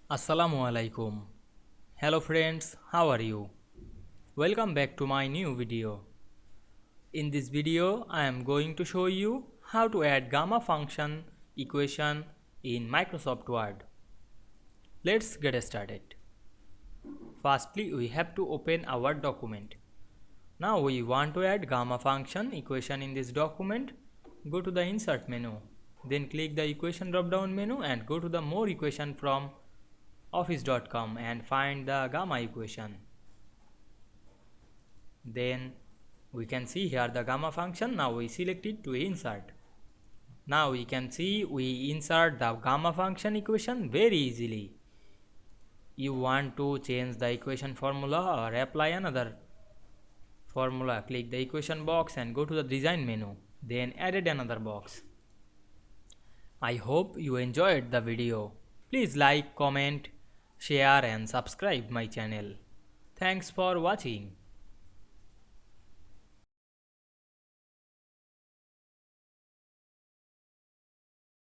Assalamu Walaikum. Hello friends, how are you? Welcome back to my new video. In this video, I am going to show you how to add gamma function equation in Microsoft Word. Let's get started. Firstly, we have to open our document. Now we want to add gamma function equation in this document. Go to the Insert menu. Then click the Equation drop-down menu and go to the More Equation from office.com and find the gamma equation. Then we can see here the gamma function. Now we select it to insert. Now we can see we insert the gamma function equation very easily. You want to change the equation formula or apply another formula, click the equation box and go to the design menu. Then add another box. I hope you enjoyed the video. Please like, comment, share and subscribe my channel. Thanks for watching.